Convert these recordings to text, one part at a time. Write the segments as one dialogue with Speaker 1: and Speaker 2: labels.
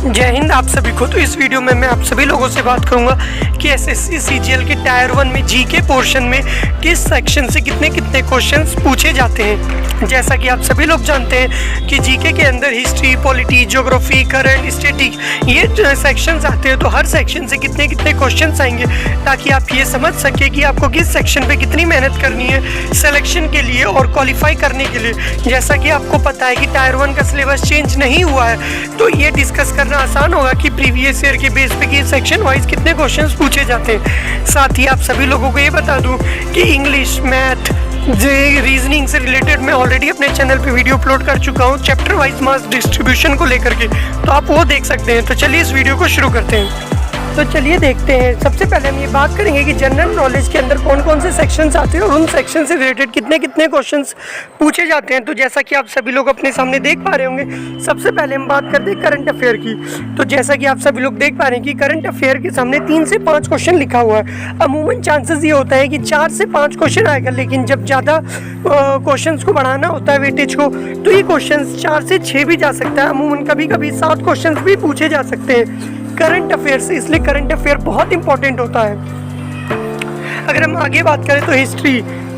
Speaker 1: जय हिंद आप सभी को। तो इस वीडियो में मैं आप सभी लोगों से बात करूंगा कि एसएससी सीजीएल के टायर 1 में जीके पोर्शन में किस सेक्शन से कितने कितने क्वेश्चंस पूछे जाते हैं। जैसा कि आप सभी लोग जानते हैं कि जीके के अंदर history, polity, geography, current, static ये सेक्शंस आते हैं। तो हर सेक्शन से कितने कितने क्वेश्चंस आएंगे ताकि आप ये समझ सके कि आपको किस सेक्शन पे कितनी मेहनत करनी है सिलेक्शन के लिए और क्वालिफाई करने के लिए। जैसा कि आपको पता है कि टायर 1 का सिलेबस चेंज नहीं हुआ है, तो ये डिस्कस करना आसान होगा कि प्रीवियस ईयर के बेस पे कि सेक्शन वाइज कितने क्वेश्चंस पूछे जाते हैं। साथ ही आप सभी लोगों को ये बता दूं कि इंग्लिश, मैथ, रीजनिंग से रिलेटेड मैं ऑलरेडी अपने चैनल पे वीडियो अपलोड कर चुका हूँ चैप्टर वाइज मास डिस्ट्रीब्यूशन को लेकर के, तो आप वो देख सकते हैं। तो चलिए इस वीडियो को शुरू करते हैं। तो चलिए देखते हैं। सबसे पहले हम ये बात करेंगे कि जनरल नॉलेज के अंदर कौन कौन से सेक्शंस आते हैं और उन सेक्शन से रिलेटेड कितने कितने क्वेश्चंस पूछे जाते हैं। तो जैसा कि आप सभी लोग अपने सामने देख पा रहे होंगे, सबसे पहले हम बात करते हैं करंट अफेयर की। तो जैसा कि आप सभी लोग देख पा रहे हैं कि करंट अफेयर के सामने 3 से 5 क्वेश्चन लिखा हुआ है। अमूमन चांसेस ये होता है कि 4 से 5 क्वेश्चन आएगा, लेकिन जब ज़्यादा क्वेश्चन को बढ़ाना होता है वेटेज को, तो ये क्वेश्चन 4 से 6 भी जा सकता है। अमूमन कभी कभी 7 क्वेश्चन भी पूछे जा सकते हैं करंट अफेयर से, इसलिए करंट अफेयर बहुत इंपॉर्टेंट होता है। अगर हम आगे बात करें तो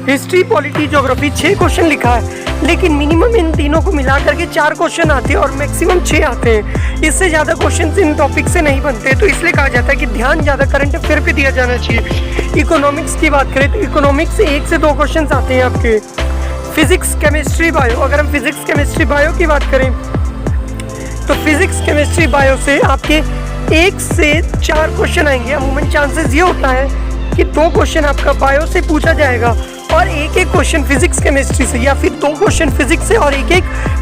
Speaker 1: हिस्ट्री, पॉलिटी, ज्योग्राफी 6 क्वेश्चन लिखा है, लेकिन मिनिमम इन तीनों को मिला करके 4 क्वेश्चन आते हैं और मैक्सिमम 6 आते हैं। इससे ज़्यादा क्वेश्चन इन टॉपिक से नहीं बनते, तो इसलिए कहा जाता है कि ध्यान ज़्यादा करंट अफेयर पे दिया जाना चाहिए। इकोनॉमिक्स की बात करें तो इकोनॉमिक्स से 1 से 2 क्वेश्चन आते हैं आपके। फिजिक्स, केमिस्ट्री, बायो, अगर हम फिजिक्स, केमिस्ट्री, बायो की बात करें तो फिजिक्स, केमिस्ट्री, बायो से आपके 1 से 4 क्वेश्चन आएंगे। अमूमन चांसेस ये होता है कि 2 क्वेश्चन आपका बायो से पूछा जाएगा और एक क्वेश्चन फिजिक्स केमिस्ट्री से, या फिर 2 क्वेश्चन फिजिक्स से और एक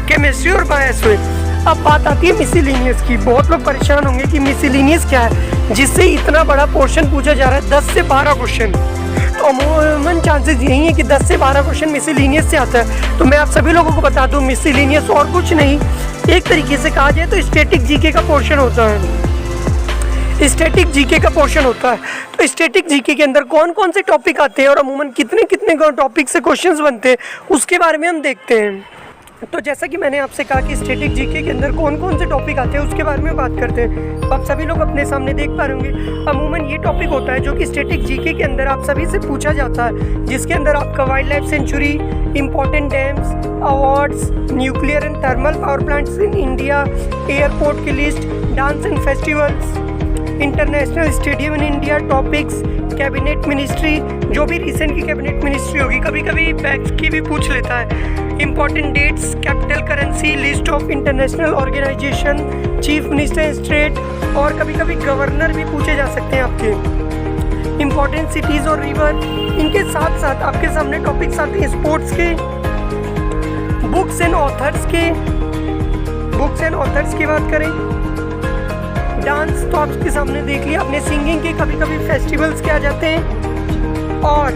Speaker 1: केमिस्ट्री और बायो से। अब बात आती है मिसलेनियस की। बहुत लोग परेशान होंगे कि मिसलेनियस क्या है, जिससे इतना बड़ा पोर्शन पूछा जा रहा है, 10 से 12 क्वेश्चन। तो अमूमन चांसेस यही है कि 10 से 12 क्वेश्चन मिसलेनियस से आता है। तो मैं आप सभी लोगों को बता दूं, मिसलेनियस और कुछ नहीं, एक तरीके से कहा जाए तो स्टैटिक जीके का पोर्शन होता है। स्टैटिक जीके का पोर्शन होता है। तो स्टैटिक जीके के अंदर कौन कौन से टॉपिक आते हैं और अमूमन कितने कितने टॉपिक से क्वेश्चंस बनते हैं, उसके बारे में हम देखते हैं। तो जैसा कि मैंने आपसे कहा कि स्टैटिक जीके के अंदर कौन कौन से टॉपिक आते हैं उसके बारे में बात करते हैं। तो आप सभी लोग अपने सामने देख पा रहे होंगे, अमूमन ये टॉपिक होता है जो कि स्टैटिक जीके के अंदर आप सभी से पूछा जाता है, जिसके अंदर आपका wild life sanctuary, important dams, awards, nuclear and thermal power plants in India, airport की list, dance and festivals, international stadium in India, topics, cabinet ministry, जो भी रिसेंट की कैबिनेट मिनिस्ट्री होगी, कभी कभी बैच की भी पूछ लेता है, important dates, capital currency, list of international organisation, chief minister state, और कभी कभी गवर्नर भी पूछे जा सकते हैं आपके, इंपॉर्टेंट सिटीज़ और रिवर। इनके साथ साथ आपके सामने टॉपिक्स आते हैं स्पोर्ट्स के, बुक्स एंड ऑथर्स की बात करें, डांस तो आपके सामने देख लिया आपने, सिंगिंग के कभी कभी फेस्टिवल्स के आ जाते हैं, और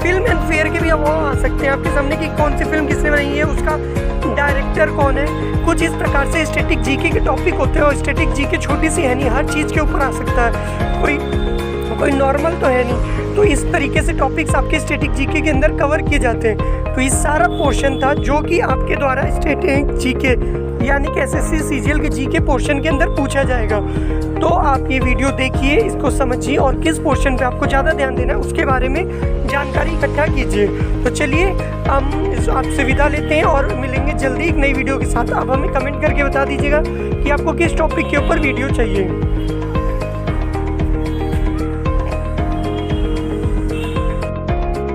Speaker 1: फिल्म एंड फेयर के भी वो आ सकते हैं आपके सामने कि कौन सी फिल्म किसने बनाई है, उसका डायरेक्टर कौन है। कुछ इस प्रकार से स्टैटिक जीके के टॉपिक होते हैं। और स्टैटिक जीके छोटी सी है नहीं, हर चीज़ के ऊपर आ सकता है, कोई नॉर्मल तो है नहीं। तो इस तरीके से टॉपिक्स आपके स्टैटिक जीके के अंदर कवर किए जाते हैं। तो ये सारा पोर्शन था जो कि आपके द्वारा स्टैटिक जीके यानी कि एसएससी सीजीएल के जीके पोर्शन के अंदर पूछा जाएगा। तो आप ये वीडियो देखिए, इसको समझिए और किस पोर्शन पे आपको ज़्यादा ध्यान देना है उसके बारे में जानकारी इकट्ठा कीजिए। तो चलिए हम आपसे विदा लेते हैं और मिलेंगे जल्दी एक नई वीडियो के साथ। आप हमें कमेंट करके बता दीजिएगा कि आपको किस टॉपिक के ऊपर वीडियो चाहिए।